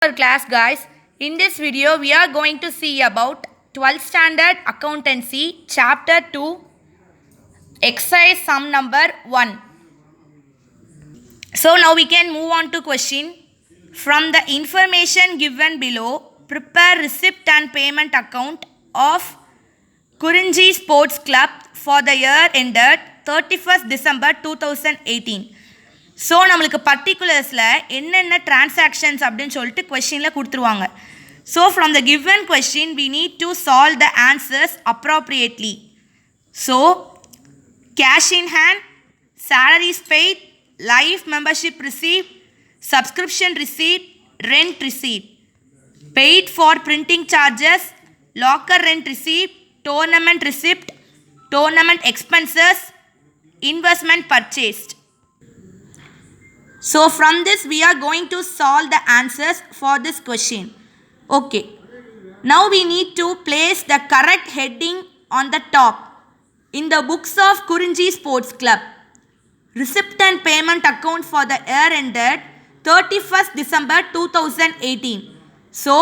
Our class guys, in this video we are going to see about 12th standard accountancy chapter 2 exercise sum number 1. So now we can move on to question. From the information given below, prepare receipt and payment account of Kurinji Sports Club for the year ended 31st December 2018. So நம்மளுக்கு பர்டிகுலர்ஸில் என்னென்ன transactions அப்படின்னு சொல்லிட்டு கொஷினில் கொடுத்துருவாங்க. So from the given question we need to solve the answers appropriately. So cash in hand, salaries paid, life membership receipt, subscription receipt, rent receipt, paid for printing charges, locker rent receipt, tournament receipt, tournament expenses, investment purchased. So from this we are going to solve the answers for this question. Okay. Now we need to place the correct heading on the top. In the books of Kurinji Sports Club, receipt and payment account for the year ended 31st December 2018. So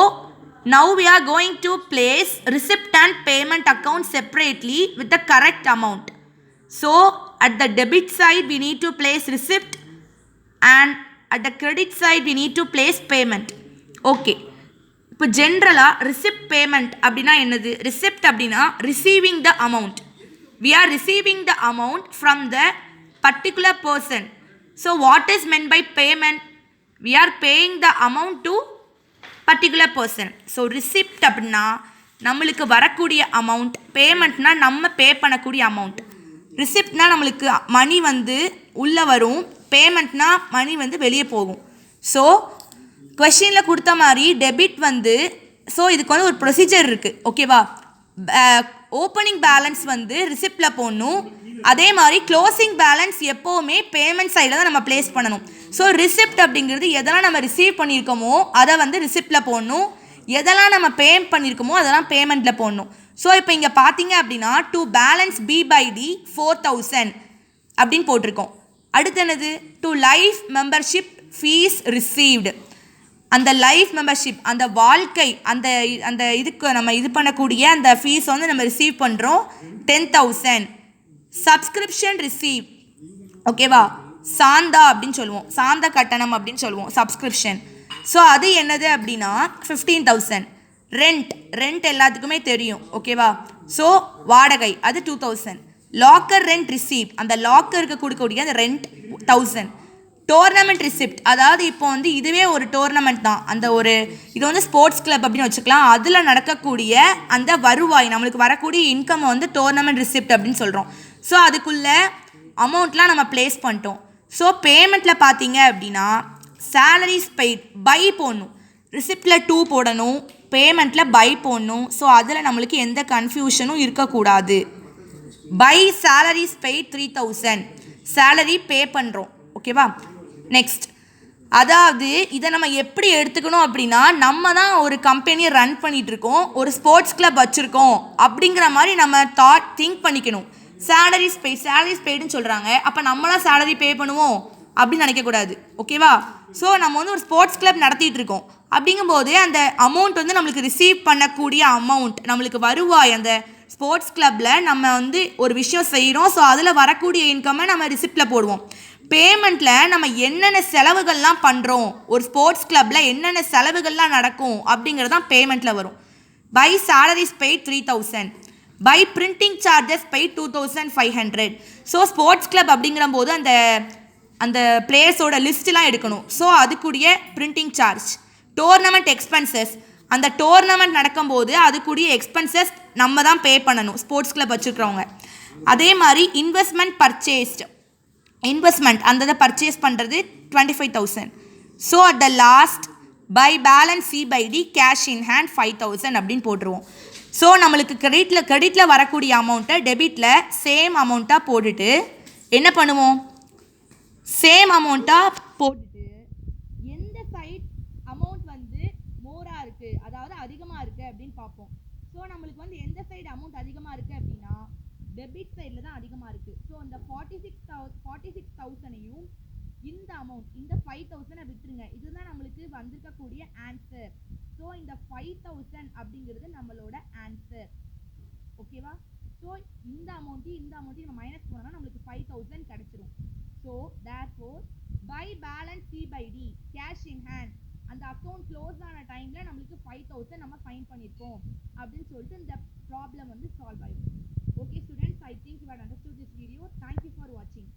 now we are going to place receipt and payment account separately with the correct amount. So at the debit side we need to place receipt and at the credit side we need to place payment. Okay. இப்போ ஜென்ரலாக receipt payment அப்படின்னா என்னது? Receipt அப்படின்னா receiving the amount. We are receiving the amount from the particular person. So what is meant by payment? We are paying the amount to particular person. So receipt அப்படின்னா நம்மளுக்கு வரக்கூடிய amount, பேமெண்ட்னா நம்ம பே பண்ணக்கூடிய amount. ரிசிப்ட்னா நம்மளுக்கு மணி உள்ளே வரும், பேமெண்ட்னா மணி வெளியே போகும். ஸோ கொஷினில் கொடுத்த மாதிரி டெபிட் ஸோ இதுக்கு ஒரு ப்ரொசீஜர் இருக்குது. ஓகேவா? ஓப்பனிங் பேலன்ஸ் ரிசிப்டில் போடணும். அதே மாதிரி க்ளோசிங் பேலன்ஸ் எப்போவுமே பேமெண்ட் சைடில் தான் நம்ம ப்ளேஸ் பண்ணணும். ஸோ ரிசிப்ட் அப்படிங்கிறது எதெல்லாம் நம்ம ரிசீவ் பண்ணியிருக்கோமோ அதை ரிசிப்டில் போடணும். எதெல்லாம் நம்ம பே பண்ணியிருக்கோமோ அதெல்லாம் பேமெண்ட்டில் போடணும். ஸோ இப்போ இங்கே பார்த்தீங்க அப்படின்னா டு பேலன்ஸ் B/D 4000 அப்படின்னு போட்டிருக்கோம். அடுத்து என்னது? To life membership fees received. அந்த லைஃப் மெம்பர்ஷிப், அந்த வாழ்க்கை, அந்த அந்த இதுக்கு நம்ம இது பண்ணக்கூடிய அந்த ஃபீஸ் நம்ம ரிசீவ் பண்ணுறோம் 10,000. Subscription receive. ஓகேவா? சாந்தா அப்படின்னு சொல்லுவோம், சாந்த கட்டணம் அப்படின்னு சொல்லுவோம், சப்ஸ்கிரிப்ஷன். ஸோ அது என்னது அப்படின்னா 15,000. ரெண்ட் எல்லாத்துக்குமே தெரியும். ஓகேவா? ஸோ வாடகை அது 2,000. லாக்கர் ரெண்ட் ரிசீப்ட், அந்த லாக்கருக்கு கொடுக்கக்கூடிய அந்த ரெண்ட் 1,000. டோர்னமெண்ட் ரிசிப்ட், அதாவது இப்போ இதுவே ஒரு டோர்னமெண்ட் தான், அந்த ஒரு இது ஸ்போர்ட்ஸ் கிளப் அப்படின்னு வச்சுக்கலாம். அதில் நடக்கக்கூடிய அந்த வருவாய், நம்மளுக்கு வரக்கூடிய இன்கம் டோர்னமெண்ட் ரிசிப்ட் அப்படின்னு சொல்கிறோம். ஸோ அதுக்குள்ள அமௌண்ட்லாம் நம்ம ப்ளேஸ் பண்ணிட்டோம். ஸோ பேமெண்ட்டில் பார்த்தீங்க அப்படின்னா சேலரிஸ் பெய்ட் பை போடணும். ரிசிப்டில் 2 போடணும், பேமெண்ட்டில் பை போடணும். ஸோ அதில் நம்மளுக்கு எந்த கன்ஃபியூஷனும் இருக்கக்கூடாது. By salaries paid 3,000, salary pay பண்ணுறோம். ஓகேவா? நெக்ஸ்ட், அதாவது இதை நம்ம எப்படி எடுத்துக்கணும் அப்படின்னா நம்ம தான் ஒரு கம்பெனியை ரன் பண்ணிகிட்ருக்கோம், ஒரு ஸ்போர்ட்ஸ் கிளப் வச்சுருக்கோம் அப்படிங்கிற மாதிரி நம்ம திங்க் பண்ணிக்கணும். சேலரிஸ் பெய்டுன்னு சொல்கிறாங்க, அப்போ நம்மளாம் சேலரி பே பண்ணுவோம் அப்படின்னு நினைக்கக்கூடாது. ஓகேவா? ஸோ நம்ம ஒரு ஸ்போர்ட்ஸ் கிளப் நடத்திட்டு இருக்கோம் அப்படிங்கும்போது அந்த அமௌண்ட் நம்மளுக்கு ரிசீவ் பண்ணக்கூடிய அமௌண்ட், நம்மளுக்கு வருவாய், அந்த ஸ்போர்ட்ஸ் கிளப்பில் நம்ம ஒரு விஷயம் செய்கிறோம். ஸோ அதில் வரக்கூடிய இன்கம்மை நம்ம ரிசிப்டில் போடுவோம். பேமெண்ட்டில் நம்ம என்னென்ன செலவுகள்லாம் பண்ணுறோம், ஒரு ஸ்போர்ட்ஸ் கிளப்பில் என்னென்ன செலவுகள்லாம் நடக்கும் அப்படிங்கிறது தான் பேமெண்ட்டில் வரும். By salaries paid 3,000, by printing charges paid 2,500. So sports club அப்படிங்கிற போது அந்த அந்த பிளேயர்ஸோட லிஸ்ட்லாம் எடுக்கணும். ஸோ அதுக்குரிய பிரிண்டிங் சார்ஜ். டோர்னமெண்ட் எக்ஸ்பென்சஸ், அந்த டோர்னமெண்ட் நடக்கும்போது அதுக்குரிய எக்ஸ்பென்சஸ் நம்ம தான் பே பண்ணணும், ஸ்போர்ட்ஸ் கிளப் வச்சுருக்கிறவங்க. அதே மாதிரி இன்வெஸ்ட்மெண்ட் பர்ச்சேஸ்டு, இன்வெஸ்ட்மெண்ட் அந்த பர்ச்சேஸ் பண்ணுறது 25,000. So at the last by balance C/D cash in hand 5,000 அப்படின்னு போட்டுருவோம். ஸோ நம்மளுக்கு கிரெடிட்டில் வரக்கூடிய அமௌண்ட்டை டெபிட்டில் சேம் அமௌண்ட்டாக போட்டுட்டு என்ன பண்ணுவோம்? சேம் அமௌண்ட்டாக போட்டுட்டு எந்த சைட் அமௌண்ட் மோராக இருக்குது, அதாவது அதிகமாக இருக்குது அப்படின்னு பார்ப்போம். ஸோ நம்மளுக்கு எந்த சைடு அமௌண்ட் அதிகமாக இருக்குது அப்படின்னா டெபிட் சைடில் தான் அதிகமாக இருக்குது. ஸோ இந்த 46,000ஐயும் இந்த அமௌண்ட் இந்த 5000 விட்டுருங்க. இதுதான் நம்மளுக்கு வந்திருக்கக்கூடிய ஆன்சர். ஸோ இந்த 5000 அப்படிங்கிறது நம்மளோட ஆன்சர். ஓகேவா? ஸோ இந்த அமௌண்ட்டையும் நம்ம மைனஸ் பண்ணோம்னா நம்மளுக்கு 5000 கிடைச்சிரும். So therefore by balance C/D cash in hand அந்த அக்கௌண்ட் க்ளோஸ் ஆன டைம்ல நம்மளுக்கு 5000 நம்ம ஃபைன் பண்ணியிருக்கோம் அப்படின்னு சொல்லிட்டு இந்த ப்ராப்ளம் வந்து சால்வ் ஆயிடும். Okay students, I think you have understood this video. Thank you for வாட்சிங்.